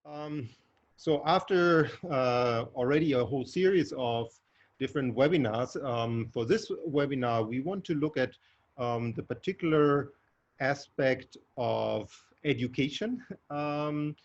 Um, so after already a whole series of different webinars, for this webinar, we want to look at the particular aspect of education and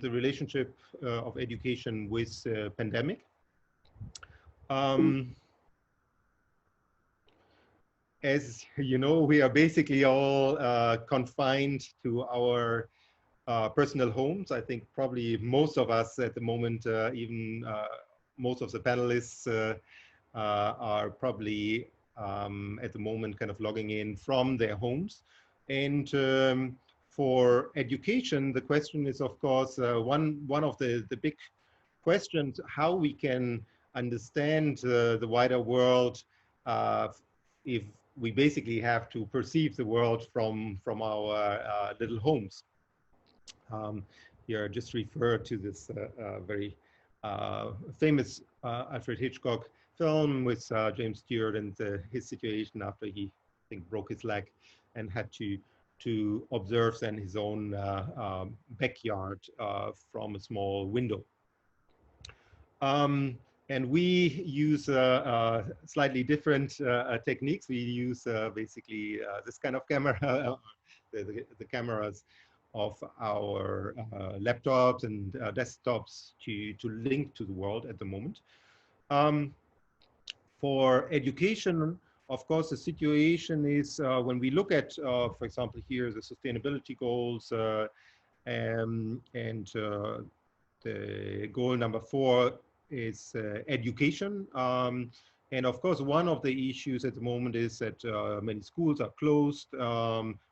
the relationship of education with pandemic. Um, as you know, we are basically all confined to our personal homes. I think probably most of us at the moment, even most of the panelists are probably at the moment kind of logging in from their homes. And for education, the question is, of course, one of the big questions, how we can understand the wider world if we basically have to perceive the world from our little homes. Here, just refer to this very famous Alfred Hitchcock film with James Stewart and his situation after he, I think, broke his leg and had to observe then his own backyard from a small window. And we use slightly different techniques. We use basically this kind of camera, the cameras of our laptops and desktops to link to the world at the moment. For education, of course, the situation is when we look at, for example, here, the sustainability goals and the goal number 4 is education. And of course, one of the issues at the moment is that many schools are closed,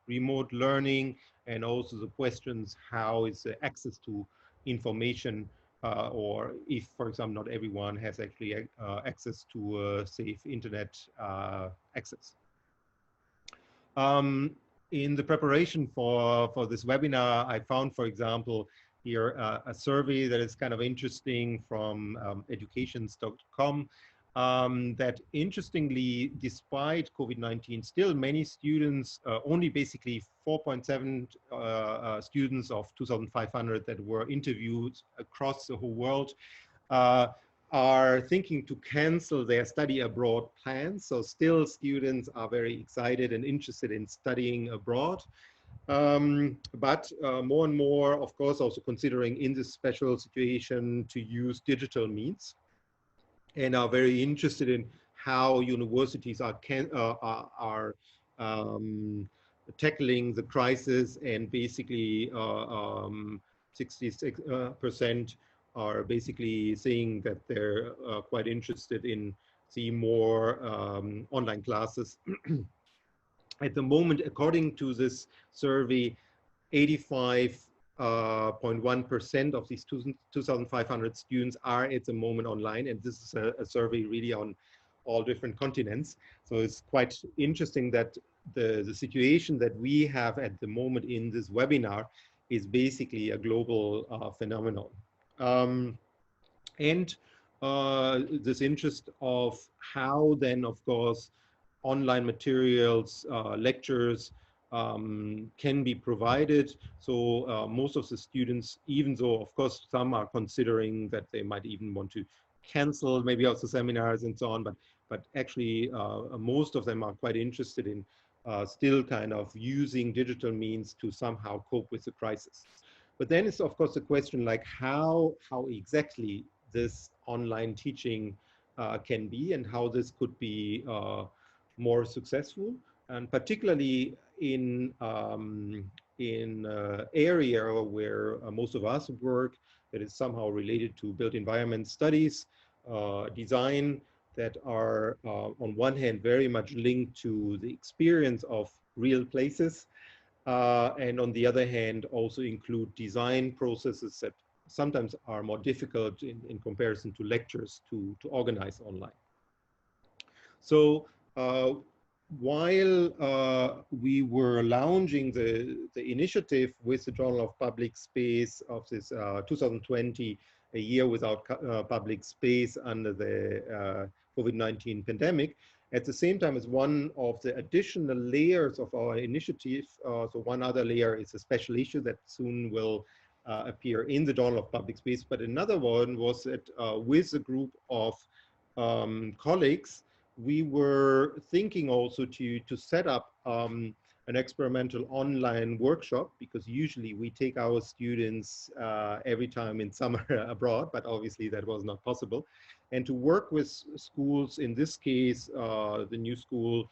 remote learning, and also the questions, how is the access to information, or if, for example, not everyone has actually access to safe internet access. In the preparation for this webinar, I found, for example, here a survey that is kind of interesting from educations.com, that interestingly, despite COVID-19, still many students, only basically 4.7 students of 2,500 that were interviewed across the whole world are thinking to cancel their study abroad plans. So still students are very excited and interested in studying abroad. But more and more, of course, also considering in this special situation to use digital means, and are very interested in how universities are tackling the crisis, and basically 66% are basically saying that they're quite interested in seeing more online classes. At the moment, according to this survey, 85.1% of these 2,500 students are at the moment online, and this is a survey really on all different continents. So it's quite interesting that the situation that we have at the moment in this webinar is basically a global phenomenon. And this interest of how then, of course, online materials, lectures can be provided. So most of the students, even though of course some are considering that they might even want to cancel maybe also seminars and so on, but actually most of them are quite interested in still kind of using digital means to somehow cope with the crisis. But then it's of course the question, like how exactly this online teaching can be, and how this could be more successful, and particularly in area where most of us work, that is somehow related to built environment studies, design, that are on one hand very much linked to the experience of real places, and on the other hand also include design processes that sometimes are more difficult in comparison to lectures to organize online. So while we were launching the initiative with the Journal of Public Space of this 2020, a year without public space under the COVID-19 pandemic, at the same time as one of the additional layers of our initiative, so one other layer is a special issue that soon will appear in the Journal of Public Space, but another one was that with a group of colleagues, we were thinking also to set up an experimental online workshop, because usually we take our students every time in summer abroad, but obviously that was not possible. And to work with schools, in this case, the new school,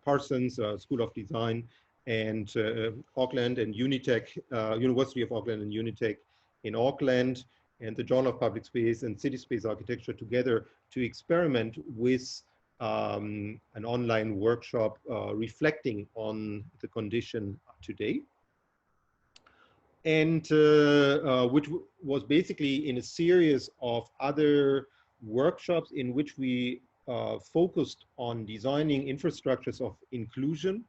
Parsons School of Design, and Auckland and Unitec, University of Auckland and Unitec in Auckland, and the Journal of Public Space and City Space Architecture together to experiment with an online workshop reflecting on the condition today. And which was basically in a series of other workshops in which we focused on designing infrastructures of inclusion,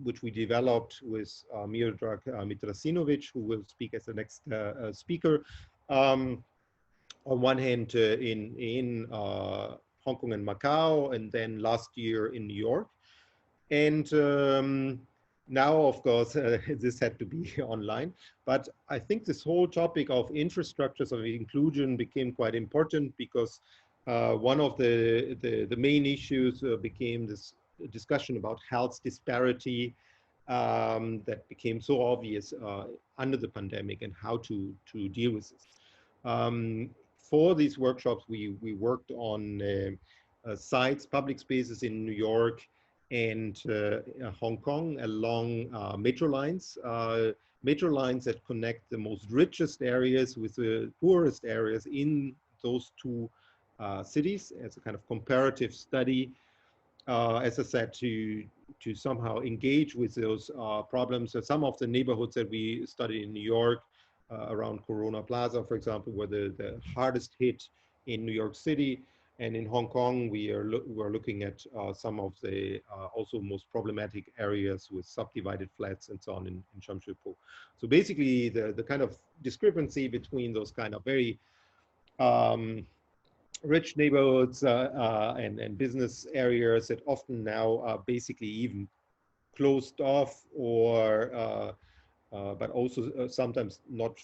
which we developed with Miodrag Mitrasinovic, who will speak as the next speaker. On one hand, in Hong Kong and Macau, and then last year in New York. And now, of course, this had to be online. But I think this whole topic of infrastructures of inclusion became quite important, because one of the main issues became this discussion about health disparity that became so obvious under the pandemic, and how to deal with this. For these workshops, we worked on sites, public spaces in New York and Hong Kong along metro lines that connect the most richest areas with the poorest areas in those two cities, as a kind of comparative study, as I said, to somehow engage with those problems. So some of the neighborhoods that we studied in New York, around Corona Plaza, for example, were the hardest hit in New York City. And in Hong Kong, we're looking at some of the also most problematic areas with subdivided flats and so on in Sham Shui Po. So basically, the kind of discrepancy between those kind of very rich neighborhoods and business areas that often now are basically even closed off, or but also sometimes not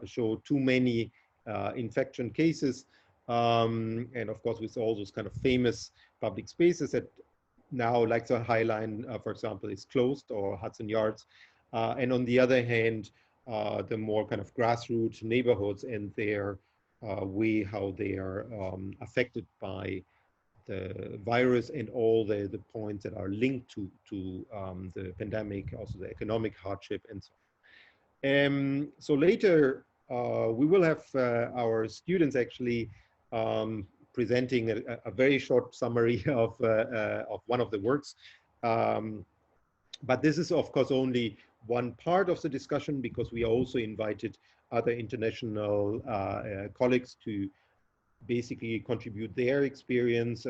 show too many infection cases. And of course, with all those kind of famous public spaces that now, like the High Line, for example, is closed, or Hudson Yards. And on the other hand, the more kind of grassroots neighborhoods and their way how they are affected by the virus, and all the points that are linked to the pandemic, also the economic hardship and so on. So later, we will have our students actually presenting a very short summary of one of the works. But this is, of course, only one part of the discussion, because we also invited other international colleagues to basically contribute their experience,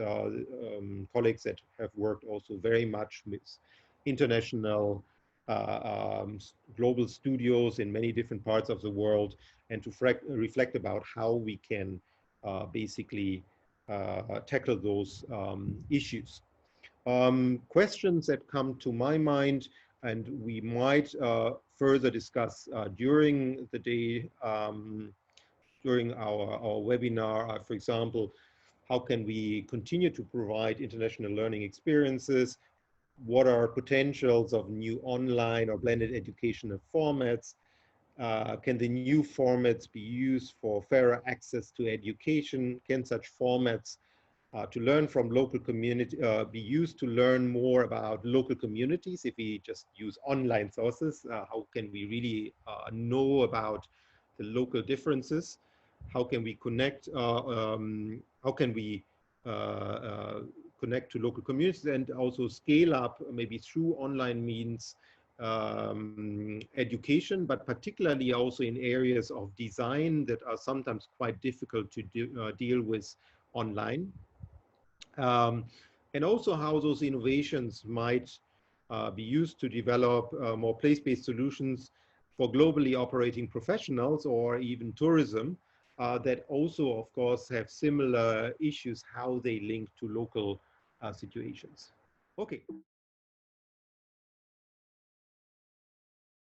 colleagues that have worked also very much with international global studios in many different parts of the world, and to reflect about how we can basically tackle those issues. Questions that come to my mind, and we might further discuss during the day, during our webinar, for example, how can we continue to provide international learning experiences? What are potentials of new online or blended educational formats? Can the new formats be used for fairer access to education? Can such formats to learn from local community be used to learn more about local communities? If we just use online sources, how can we really know about the local differences? How can we connect? How can we connect to local communities, and also scale up maybe through online means education, but particularly also in areas of design that are sometimes quite difficult to deal with online. And also how those innovations might be used to develop more place-based solutions for globally operating professionals, or even tourism, that also, of course, have similar issues, how they link to local situations. Okay.